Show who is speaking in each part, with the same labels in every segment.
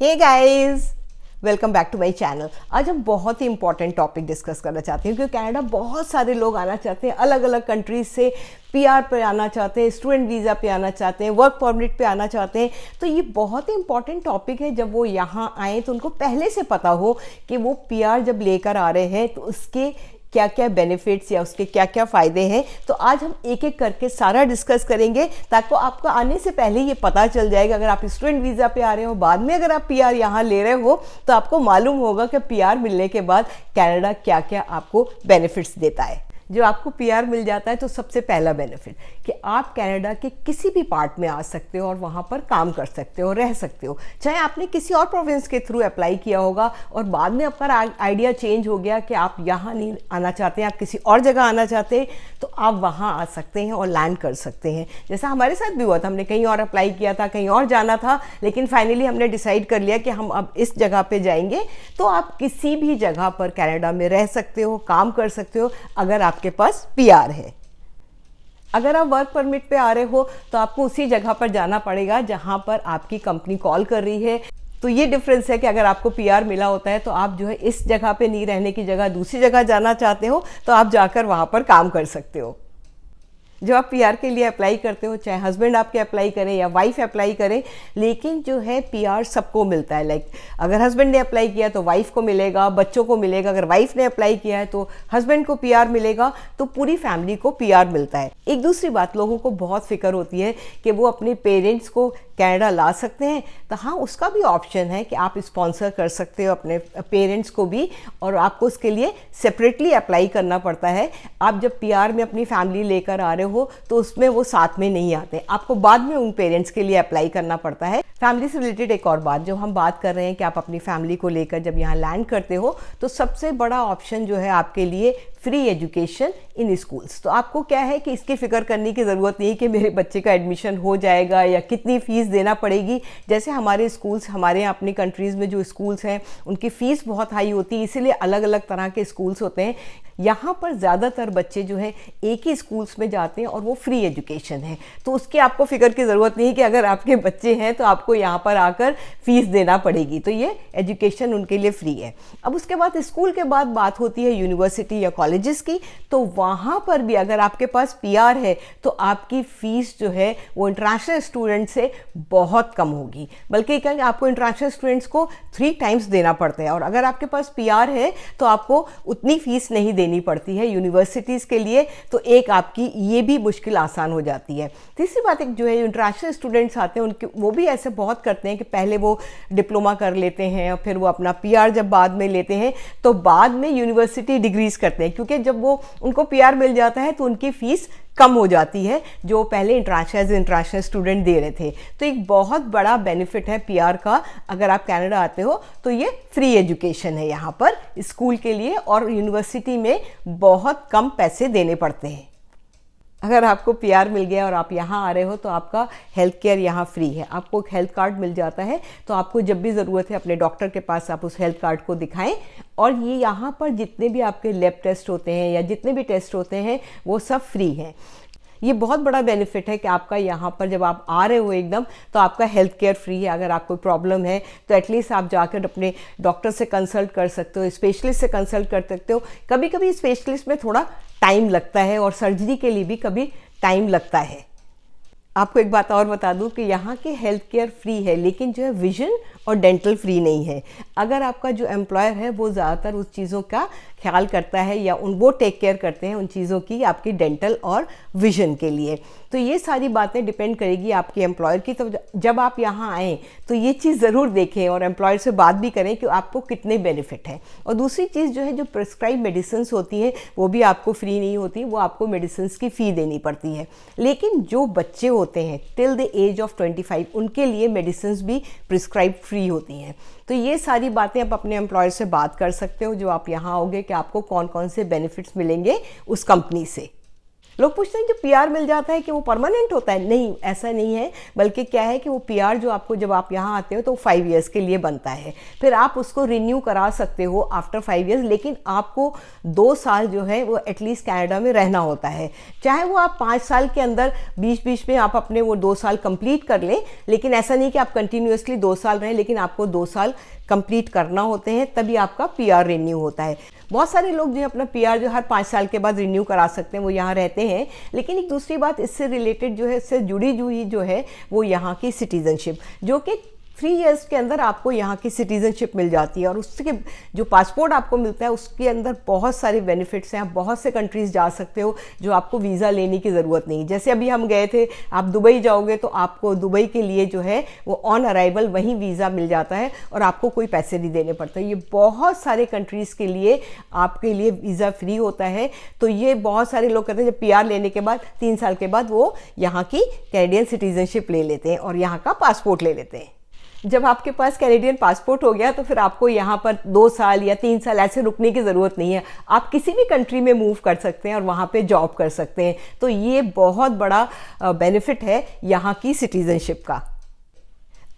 Speaker 1: Hey guys, welcome back to my channel. आज हम बहुत ही इंपॉर्टेंट टॉपिक डिस्कस करना चाहते हैं क्योंकि कनाडा बहुत सारे लोग आना चाहते हैं, अलग अलग कंट्रीज से पीआर पे आना चाहते हैं, स्टूडेंट वीज़ा पे आना चाहते हैं, वर्क परमिट पे आना चाहते हैं। तो ये बहुत ही इंपॉर्टेंट टॉपिक है। जब वो यहाँ आए तो उनको पहले से पता हो कि वो पीआर जब लेकर आ रहे हैं तो उसके क्या क्या बेनिफिट्स या उसके क्या क्या फ़ायदे हैं। तो आज हम एक एक करके सारा डिस्कस करेंगे ताकि आपको आने से पहले ये पता चल जाएगा। अगर आप स्टूडेंट वीज़ा पे आ रहे हो, बाद में अगर आप पीआर यहाँ ले रहे हो तो आपको मालूम होगा कि पीआर मिलने के बाद कनाडा क्या क्या आपको बेनिफिट्स देता है। जो आपको पीआर मिल जाता है तो सबसे पहला बेनिफिट कि आप कनाडा के किसी भी पार्ट में आ सकते हो और वहाँ पर काम कर सकते हो, रह सकते हो। चाहे आपने किसी और प्रोविंस के थ्रू अप्लाई किया होगा और बाद में आपका आइडिया चेंज हो गया कि आप यहाँ नहीं आना चाहते हैं, आप किसी और जगह आना चाहते हैं, तो आप वहाँ आ सकते हैं और लैंड कर सकते हैं। जैसा हमारे साथ भी हुआ था, हमने कहीं और अप्लाई किया था, कहीं और जाना था, लेकिन फाइनली हमने डिसाइड कर लिया कि हम अब इस जगह पर जाएंगे। तो आप किसी भी जगह पर कनाडा में रह सकते हो, काम कर सकते हो अगर आपके पास पीआर है। अगर आप वर्क परमिट पे आ रहे हो तो आपको उसी जगह पर जाना पड़ेगा जहां पर आपकी कंपनी कॉल कर रही है। तो ये डिफरेंस है कि अगर आपको पीआर मिला होता है तो आप जो है इस जगह पे नहीं रहने की जगह दूसरी जगह जाना चाहते हो तो आप जाकर वहां पर काम कर सकते हो। जो आप पीआर के लिए अप्लाई करते हो, चाहे हस्बैंड आपके अप्लाई करें या वाइफ अप्लाई करें, लेकिन जो है पीआर सबको मिलता है। लाइक अगर हस्बैंड ने अप्लाई किया तो वाइफ को मिलेगा, बच्चों को मिलेगा। अगर वाइफ ने अप्लाई किया है तो हस्बैंड को पीआर मिलेगा। तो पूरी फैमिली को पीआर मिलता है। एक दूसरी बात, लोगों को बहुत फिक्र होती है कि वो अपने पेरेंट्स को कनाडा ला सकते हैं। तो हाँ, उसका भी ऑप्शन है कि आप स्पॉन्सर कर सकते हो अपने पेरेंट्स को भी, और आपको उसके लिए सेपरेटली अप्लाई करना पड़ता है। आप जब पीआर में अपनी फैमिली लेकर आ रहे हो तो उसमें वो साथ में नहीं आते, आपको बाद में उन पेरेंट्स के लिए अप्लाई करना पड़ता है। फैमिली से रिलेटेड एक और बात, जब हम बात कर रहे हैं कि आप अपनी फैमिली को लेकर जब यहाँ लैंड करते हो तो सबसे बड़ा ऑप्शन जो है आपके लिए फ्री एजुकेशन इन स्कूल्स। तो आपको क्या है कि इसकी फिक्र करने की ज़रूरत नहीं कि मेरे बच्चे का एडमिशन हो जाएगा या कितनी फ़ीस देना पड़ेगी। जैसे हमारे स्कूल्स, हमारे यहाँ अपनी कंट्रीज़ में जो स्कूल्स हैं उनकी फ़ीस बहुत हाई होती है, इसीलिए अलग अलग तरह के स्कूल्स होते हैं। यहाँ पर ज़्यादातर बच्चे जो हैं एक ही स्कूल्स में जाते हैं और वो फ्री एजुकेशन है। तो उसकी आपको फिक्र की ज़रूरत नहीं कि अगर आपके बच्चे हैं तो आपको यहाँ पर आकर फ़ीस देना पड़ेगी। तो ये एजुकेशन उनके लिए फ्री है। अब उसके बाद स्कूल के बाद बात होती है यूनिवर्सिटी या कॉलेजेस की। तो वहाँ पर भी अगर आपके पास पीआर है तो आपकी फ़ीस जो है वो इंटरनेशनल स्टूडेंट से बहुत कम होगी। बल्कि क्या, आपको इंटरनेशनल स्टूडेंट्स को 3 टाइम्स देना पड़ता है, और अगर आपके पास पीआर है तो आपको उतनी फ़ीस नहीं देनी पड़ती है यूनिवर्सिटीज़ के लिए। तो एक आपकी ये भी मुश्किल आसान हो जाती है। तीसरी बात, एक जो है इंटरनेशनल स्टूडेंट्स आते हैं उनके, वो भी ऐसे बहुत करते हैं कि पहले वो डिप्लोमा कर लेते हैं और फिर वो अपना पीआर जब बाद में लेते हैं तो बाद में यूनिवर्सिटी डिग्रीज करते हैं, क्योंकि जब वो उनको पीआर मिल जाता है तो उनकी फ़ीस कम हो जाती है जो पहले इंटरनेशनल स्टूडेंट दे रहे थे। तो एक बहुत बड़ा बेनिफिट है पीआर का। अगर आप कनाडा आते हो तो ये फ्री एजुकेशन है यहाँ पर स्कूल के लिए, और यूनिवर्सिटी में बहुत कम पैसे देने पड़ते हैं। अगर आपको पीआर मिल गया और आप यहाँ आ रहे हो तो आपका हेल्थ केयर यहाँ फ्री है। आपको एक हेल्थ कार्ड मिल जाता है, तो आपको जब भी ज़रूरत है अपने डॉक्टर के पास आप उस हेल्थ कार्ड को दिखाएं। और ये यहाँ पर जितने भी आपके लैब टेस्ट होते हैं या जितने भी टेस्ट होते हैं वो सब फ्री हैं। ये बहुत बड़ा बेनिफिट है कि आपका यहाँ पर जब आप आ रहे हो एकदम तो आपका हेल्थ केयर फ्री है। अगर आपको प्रॉब्लम है तो एटलीस्ट आप जाकर अपने डॉक्टर से कंसल्ट कर सकते हो, स्पेशलिस्ट से कंसल्ट कर सकते हो। कभी कभी स्पेशलिस्ट में थोड़ा टाइम लगता है और सर्जरी के लिए भी कभी टाइम लगता है। आपको एक बात और बता दूं कि यहाँ के हेल्थ केयर फ्री है, लेकिन जो है विजन और डेंटल फ्री नहीं है। अगर आपका जो एम्प्लॉयर है वो ज़्यादातर उस चीज़ों का ख्याल करता है या वो टेक केयर करते हैं उन चीज़ों की आपकी डेंटल और विजन के लिए। तो ये सारी बातें डिपेंड करेगी आपके एम्प्लॉयर की। तो जब आप यहाँ आएँ तो ये चीज़ ज़रूर देखें और एम्प्लॉयर से बात भी करें कि आपको कितने बेनिफिट हैं। और दूसरी चीज़ जो है, जो प्रिस्क्राइब मेडिसिन होती हैं वो भी आपको फ्री नहीं होती, वो आपको मेडिसिन की फ़ी देनी पड़ती है। लेकिन जो बच्चे होते हैं टिल द एज ऑफ 25 उनके लिए मेडिसिन भी प्रिस्क्राइब फ्री होती हैं। तो ये सारी बातें आप अपने एम्प्लॉयर से बात कर सकते हो जो आप यहाँ आओगे कि आपको कौन कौन से बेनिफिट्स मिलेंगे उस कंपनी से। लोग पूछते हैं जो पीआर मिल जाता है कि वो परमानेंट होता है? नहीं, ऐसा नहीं है, बल्कि क्या है कि वो पीआर जो आपको जब आप यहाँ आते हो तो 5 ईयर्स के लिए बनता है, फिर आप उसको रिन्यू करा सकते हो आफ्टर 5 ईयर्स, लेकिन आपको 2 साल जो है वो एटलीस्ट कनाडा में रहना होता है। चाहे वो आप 5 साल के अंदर बीच बीच में आप अपने वो 2 साल कंप्लीट कर लें, लेकिन ऐसा नहीं कि आप कंटिन्यूसली 2 साल रहें, लेकिन आपको 2 साल कंप्लीट करना होते हैं, तभी आपका पीआर रिन्यू होता है। बहुत सारे लोग जो है अपना पीआर जो हर 5 साल के बाद रिन्यू करा सकते हैं, वो यहाँ रहते हैं। लेकिन एक दूसरी बात इससे रिलेटेड जो है, इससे जुड़ी हुई जो है वो यहाँ की सिटीजनशिप, जो कि 3 ईयर्स के अंदर आपको यहाँ की सिटीजनशिप मिल जाती है, और उसके जो पासपोर्ट आपको मिलता है उसके अंदर बहुत सारे बेनिफिट्स हैं। आप बहुत से कंट्रीज़ जा सकते हो जो आपको वीज़ा लेने की ज़रूरत नहीं। जैसे अभी हम गए थे, आप दुबई जाओगे तो आपको दुबई के लिए जो है वो ऑन अराइवल वहीं वीज़ा मिल जाता है और आपको कोई पैसे नहीं देने पड़ते। ये बहुत सारे कंट्रीज़ के लिए आपके लिए वीज़ा फ्री होता है। तो ये बहुत सारे लोग कहते हैं जब पीआर लेने के बाद 3 साल के बाद वो यहाँ की कैनेडियन सिटीजनशिप ले लेते हैं और यहाँ का पासपोर्ट ले लेते हैं। जब आपके पास कैनेडियन पासपोर्ट हो गया तो फिर आपको यहाँ पर 2 साल या 3 साल ऐसे रुकने की ज़रूरत नहीं है। आप किसी भी कंट्री में मूव कर सकते हैं और वहाँ पे जॉब कर सकते हैं। तो ये बहुत बड़ा बेनिफिट है यहाँ की सिटीजनशिप का।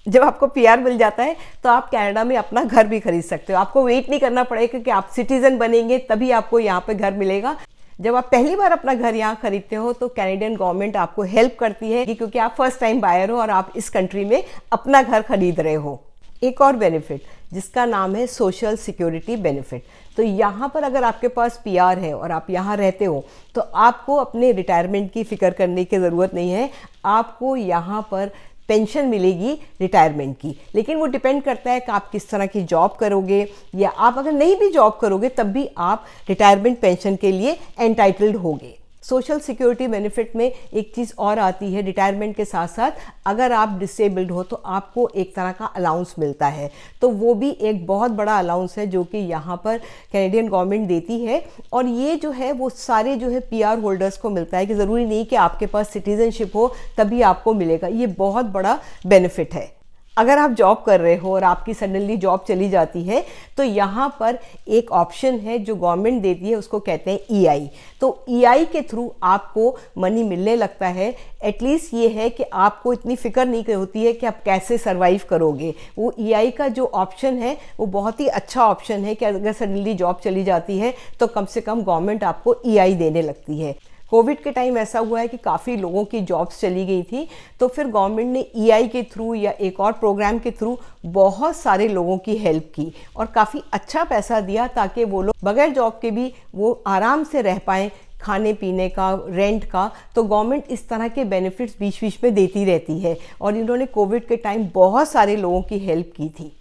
Speaker 1: जब आपको पीआर मिल जाता है तो आप कनाडा में अपना घर भी खरीद सकते हो। आपको वेट नहीं करना पड़ेगा कि आप सिटीज़न बनेंगे तभी आपको यहाँ पे घर मिलेगा। जब आप पहली बार अपना घर यहाँ खरीदते हो तो कैनेडियन गवर्नमेंट आपको हेल्प करती है, क्योंकि आप फर्स्ट टाइम बायर हो और आप इस कंट्री में अपना घर खरीद रहे हो। एक और बेनिफिट जिसका नाम है सोशल सिक्योरिटी बेनिफिट। तो यहाँ पर अगर आपके पास पीआर है और आप यहाँ रहते हो तो आपको अपने रिटायरमेंट की फ़िक्र करने की ज़रूरत नहीं है। आपको यहाँ पर पेंशन मिलेगी रिटायरमेंट की, लेकिन वो डिपेंड करता है कि आप किस तरह की जॉब करोगे, या आप अगर नहीं भी जॉब करोगे तब भी आप रिटायरमेंट पेंशन के लिए एंटाइटल्ड होगे। सोशल सिक्योरिटी बेनिफिट में एक चीज़ और आती है, रिटायरमेंट के साथ साथ अगर आप डिसेबल्ड हो तो आपको एक तरह का अलाउंस मिलता है। तो वो भी एक बहुत बड़ा अलाउंस है जो कि यहाँ पर कैनेडियन गवर्नमेंट देती है, और ये जो है वो सारे जो है पीआर होल्डर्स को मिलता है, कि ज़रूरी नहीं कि आपके पास सिटीजनशिप हो तभी आपको मिलेगा। ये बहुत बड़ा बेनिफिट है। अगर आप जॉब कर रहे हो और आपकी सडनली जॉब चली जाती है तो यहाँ पर एक ऑप्शन है जो गवर्नमेंट देती है, उसको कहते हैं ईआई। तो ईआई के थ्रू आपको मनी मिलने लगता है। एटलीस्ट ये है कि आपको इतनी फिक्र नहीं होती है कि आप कैसे सर्वाइव करोगे। वो ईआई का जो ऑप्शन है वो बहुत ही अच्छा ऑप्शन है कि अगर सडनली जॉब चली जाती है तो कम से कम गवर्नमेंट आपको ईआई देने लगती है। कोविड के टाइम ऐसा हुआ है कि काफ़ी लोगों की जॉब्स चली गई थी, तो फिर गवर्नमेंट ने ईआई के थ्रू या एक और प्रोग्राम के थ्रू बहुत सारे लोगों की हेल्प की और काफ़ी अच्छा पैसा दिया ताकि वो लोग बगैर जॉब के भी वो आराम से रह पाएँ, खाने पीने का, रेंट का। तो गवर्नमेंट इस तरह के बेनिफिट्स बीच बीच में देती रहती है और इन्होंने कोविड के टाइम बहुत सारे लोगों की हेल्प की थी।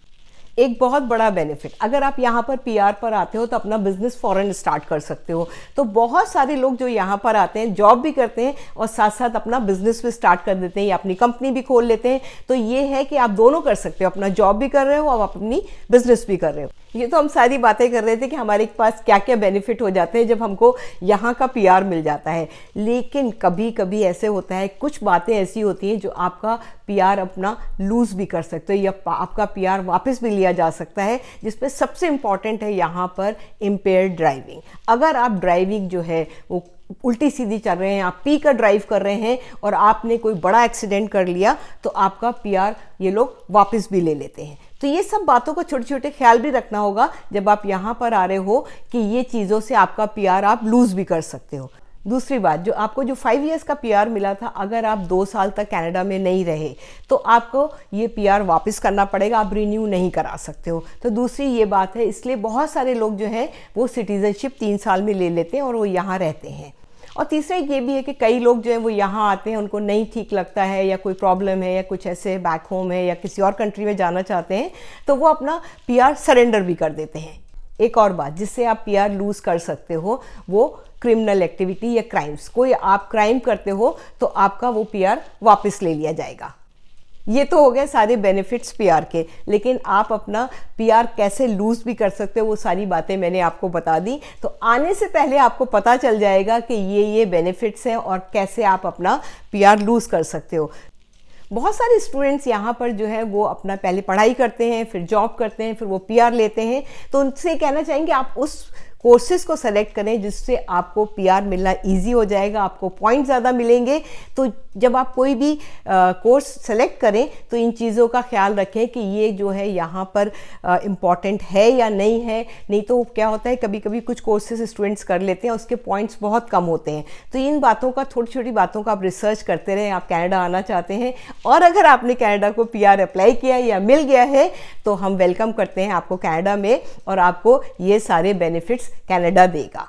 Speaker 1: एक बहुत बड़ा बेनिफिट, अगर आप यहाँ पर पीआर पर आते हो तो अपना बिजनेस फॉरेन स्टार्ट कर सकते हो। तो बहुत सारे लोग जो यहाँ पर आते हैं जॉब भी करते हैं और साथ साथ अपना बिजनेस भी स्टार्ट कर देते हैं या अपनी कंपनी भी खोल लेते हैं। तो ये है कि आप दोनों कर सकते हो, अपना जॉब भी कर रहे हो और अपनी बिजनेस भी कर रहे हो। ये तो हम सारी बातें कर रहे थे कि हमारे पास क्या क्या बेनिफिट हो जाते हैं जब हमको यहाँ का पीआर मिल जाता है। लेकिन कभी कभी ऐसे होता है, कुछ बातें ऐसी होती हैं जो आपका पीआर अपना लूज़ भी कर सकते हो या आपका पीआर वापस भी लिया जा सकता है, जिसमें सबसे इम्पॉर्टेंट है यहाँ पर इम्पेयर्ड ड्राइविंग। अगर आप ड्राइविंग जो है वो उल्टी सीधी चल रहे हैं, आप पी कर ड्राइव कर रहे हैं और आपने कोई बड़ा एक्सीडेंट कर लिया तो आपका पीआर ये लोग वापस भी ले लेते हैं। तो ये सब बातों को छोटे छोटे ख्याल भी रखना होगा जब आप यहाँ पर आ रहे हो कि ये चीज़ों से आपका पीआर आप लूज़ भी कर सकते हो। दूसरी बात, जो आपको जो 5 ईयर्स का पीआर मिला था, अगर आप 2 साल तक कनाडा में नहीं रहे तो आपको ये पीआर वापस करना पड़ेगा, आप रिन्यू नहीं करा सकते हो। तो दूसरी ये बात है, इसलिए बहुत सारे लोग जो हैं वो सिटीजनशिप 3 साल में ले लेते हैं और वो यहाँ रहते हैं। और तीसरा ये भी है कि कई लोग जो है वो यहाँ आते हैं, उनको नहीं ठीक लगता है या कोई प्रॉब्लम है या कुछ ऐसे बैक होम है या किसी और कंट्री में जाना चाहते हैं तो वो अपना पीआर सरेंडर भी कर देते हैं। एक और बात जिससे आप पीआर लूज़ कर सकते हो वो क्रिमिनल एक्टिविटी या क्राइम्स। कोई आप क्राइम करते हो तो आपका वो पीआर वापस ले लिया जाएगा। ये तो हो गए सारे बेनिफिट्स पीआर के, लेकिन आप अपना पीआर कैसे लूज़ भी कर सकते हो वो सारी बातें मैंने आपको बता दी। तो आने से पहले आपको पता चल जाएगा कि ये बेनिफिट्स हैं और कैसे आप अपना पीआर लूज़ कर सकते हो। बहुत सारे स्टूडेंट्स यहाँ पर जो है वो अपना पहले पढ़ाई करते हैं, फिर जॉब करते हैं, फिर वो पीआर लेते हैं। तो उनसे कहना चाहेंगे आप उस कोर्सेज को सेलेक्ट करें जिससे आपको पीआर मिलना इजी हो जाएगा, आपको पॉइंट ज़्यादा मिलेंगे। तो जब आप कोई भी कोर्स सेलेक्ट करें तो इन चीज़ों का ख्याल रखें कि ये जो है यहाँ पर इम्पॉर्टेंट है या नहीं है। नहीं तो क्या होता है, कभी कभी कुछ कोर्सेज स्टूडेंट्स कर लेते हैं, उसके पॉइंट्स बहुत कम होते हैं। तो इन बातों का, छोटी छोटी बातों का आप रिसर्च करते रहें। आप कनाडा आना चाहते हैं और अगर आपने कनाडा को पीआर अप्लाई किया या मिल गया है तो हम वेलकम करते हैं आपको कनाडा में, और आपको ये सारे बेनिफिट्स कनाडा देगा।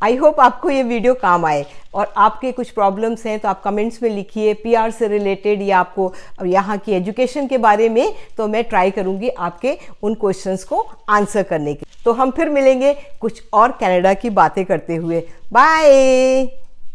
Speaker 1: आई होप आपको ये वीडियो काम आए, और आपके कुछ प्रॉब्लम्स हैं तो आप कमेंट्स में लिखिए पीआर से रिलेटेड या आपको यहाँ की एजुकेशन के बारे में, तो मैं ट्राई करूँगी आपके उन क्वेश्चंस को आंसर करने की। तो हम फिर मिलेंगे कुछ और कनाडा की बातें करते हुए। बाय।